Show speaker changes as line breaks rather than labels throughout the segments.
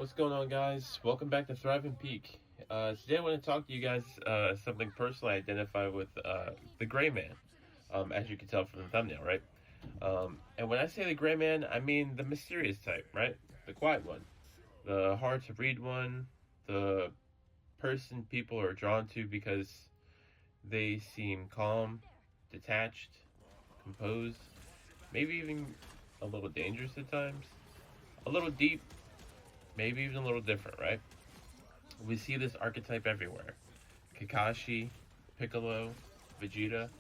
What's going on, guys? Welcome back to Thrive and Peak. Today I want to talk to you guys something personally I identify with the gray man, as you can tell from the thumbnail, right? And when I say the gray man, I mean the mysterious type, right? The quiet one, the hard to read one, the person people are drawn to because they seem calm, detached, composed, maybe even a little dangerous at times, a little deep, maybe even a little different, right? We see this archetype everywhere. Kakashi, Piccolo, Vegeta,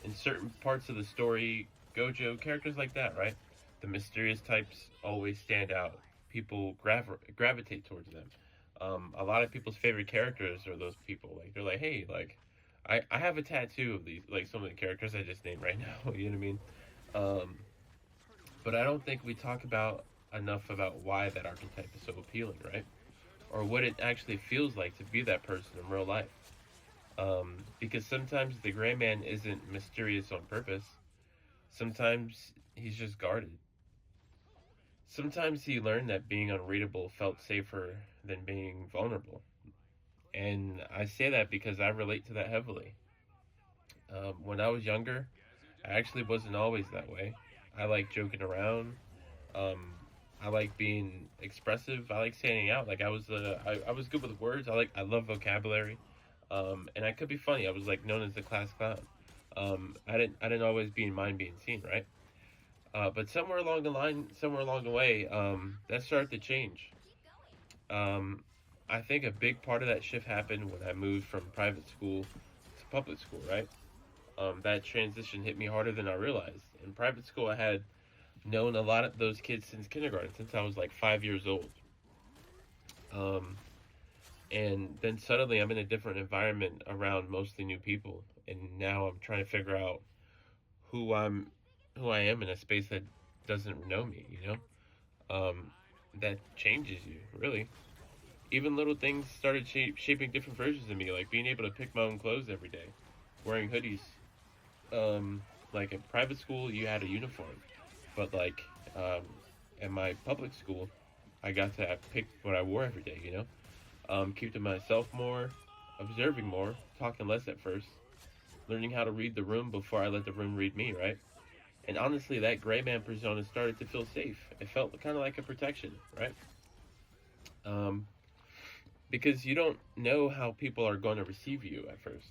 in certain parts of the story, Gojo, characters like that, right? The mysterious types always stand out. People gravitate towards them. A lot of people's favorite characters are those people. Like they're like, hey, like I have a tattoo of these, like some of the characters I just named right now. You know what I mean? Um, but I don't think we talk about enough about why that archetype is so appealing, right? Or what it actually feels like to be that person in real life. Because sometimes the gray man isn't mysterious on purpose. Sometimes he's just guarded. Sometimes he learned that being unreadable felt safer than being vulnerable. And I say that because I relate to that heavily. When I was younger, I actually wasn't always that way. I like joking around. Um, I like being expressive. I like standing out. Like I was good with words. I love vocabulary. And I could be funny. I was like known as the class clown. I didn't always mind being seen, right? But somewhere along the line, somewhere along the way, that started to change. Um, I think a big part of that shift happened when I moved from private school to public school, right? That transition hit me harder than I realized. In private school, I had known a lot of those kids since kindergarten, since I was like 5 years old. Um, and then suddenly I'm in a different environment around mostly new people, and now I'm trying to figure out who I'm, who I am in a space that doesn't know me. That changes you really. Even little things started shaping different versions of me, like being able to pick my own clothes every day, wearing hoodies. Like in private school, you had a uniform, but like um, at my public school, I got to pick what I wore every day. Keep to myself more, observing more, talking less at first, learning how to read the room before I let the room read me. Right, and honestly, that gray man persona started to feel safe. It felt kind of like a protection, right? Um, because you don't know how people are going to receive you at first.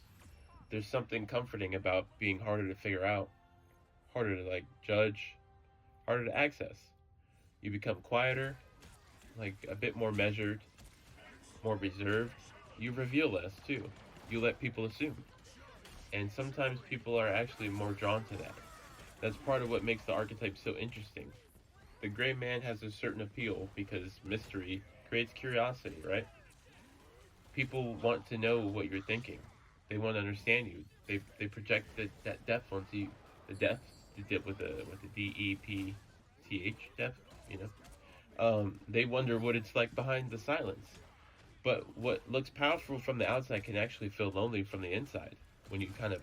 There's something comforting about being harder to figure out, harder to like judge, harder to access. You become quieter, like a bit more measured, more reserved. You reveal less too. You let people assume. And sometimes people are actually more drawn to that. That's part of what makes the archetype so interesting. The gray man has a certain appeal because mystery creates curiosity, right? People want to know what you're thinking. They want to understand you. They project that depth onto you. The depth, the depth with the DEPTH depth. You know. They wonder what it's like behind the silence. But what looks powerful from the outside can actually feel lonely from the inside when you kind of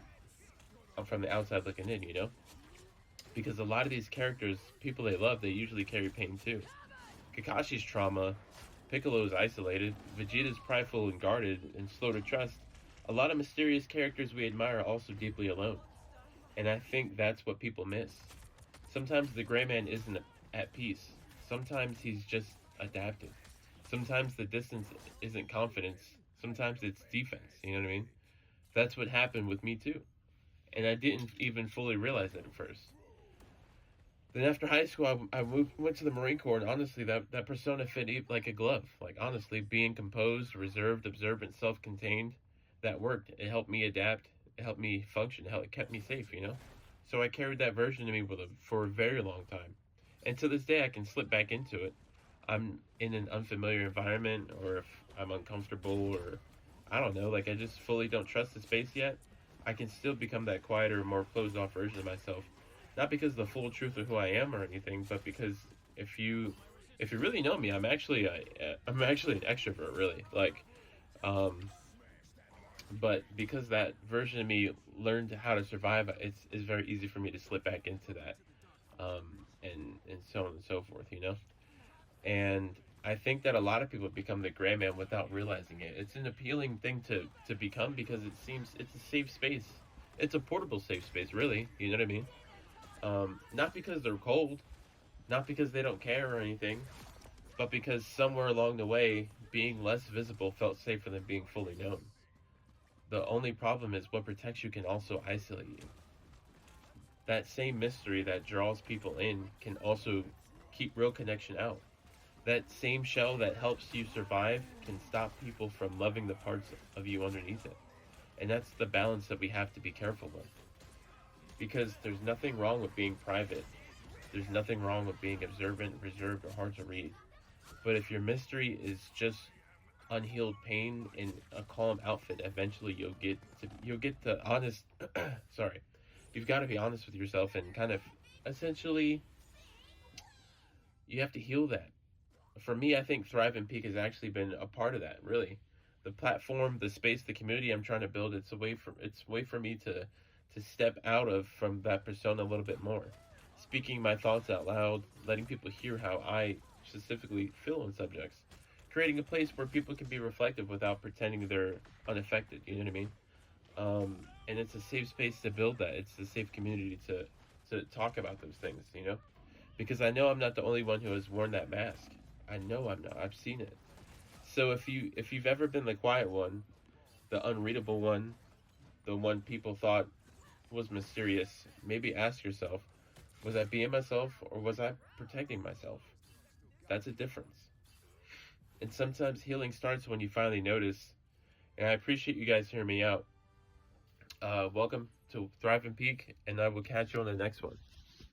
from the outside looking in. Because a lot of these characters, people they love, they usually carry pain too. Kakashi's trauma, Piccolo's isolated, Vegeta's prideful and guarded and slow to trust. A lot of mysterious characters we admire are also deeply alone. And I think that's what people miss. Sometimes the gray man isn't at peace. Sometimes he's just adapting. Sometimes the distance isn't confidence. Sometimes it's defense. You know what I mean? That's what happened with me too. And I didn't even fully realize that at first. Then after high school, went to the Marine Corps, and honestly, that persona fit like a glove. Like honestly, being composed, reserved, observant, self-contained, that worked. It helped me adapt. It helped me function. It kept me safe. So I carried that version of me for a very long time, and to this day, I can slip back into it. I'm in an unfamiliar environment, or if I'm uncomfortable, or I don't know, like I just fully don't trust the space yet. I can still become that quieter, more closed off version of myself, not because of the full truth of who I am or anything, but because if you if you really know me, I'm actually an extrovert, really. But because that version of me learned how to survive, it's very easy for me to slip back into that, and so on and so forth. And I think that a lot of people become the gray man without realizing it. It's an appealing thing to become because it seems it's a safe space. It's a portable safe space, really. You know what I mean? Not because they're cold, not because they don't care or anything, but because somewhere along the way, being less visible felt safer than being fully known. The only problem is what protects you can also isolate you. That same mystery that draws people in can also keep real connection out. That same shell that helps you survive can stop people from loving the parts of you underneath it. And that's the balance that we have to be careful with. Because there's nothing wrong with being private. There's nothing wrong with being observant, reserved, or hard to read. But if your mystery is just unhealed pain in a calm outfit, eventually you'll get the honest sorry. You've got to be honest with yourself and kind of essentially you have to heal that. For me, I think Thrive and Peak has actually been a part of that, really. The platform, the space, the community I'm trying to build, it's a way for me to step out of from that persona a little bit more. Speaking my thoughts out loud, letting people hear how I specifically feel on subjects. Creating a place where people can be reflective without pretending they're unaffected, you know what I mean? And it's a safe space to build that. It's a safe community to talk about those things, you know? Because I know I'm not the only one who has worn that mask. I know I'm not. I've seen it. So if you've ever been the quiet one, the unreadable one, the one people thought was mysterious, maybe ask yourself, was I being myself or was I protecting myself? That's a difference. And sometimes healing starts when you finally notice. And I appreciate you guys hearing me out. Welcome to Thrive and Peak, and I will catch you on the next one.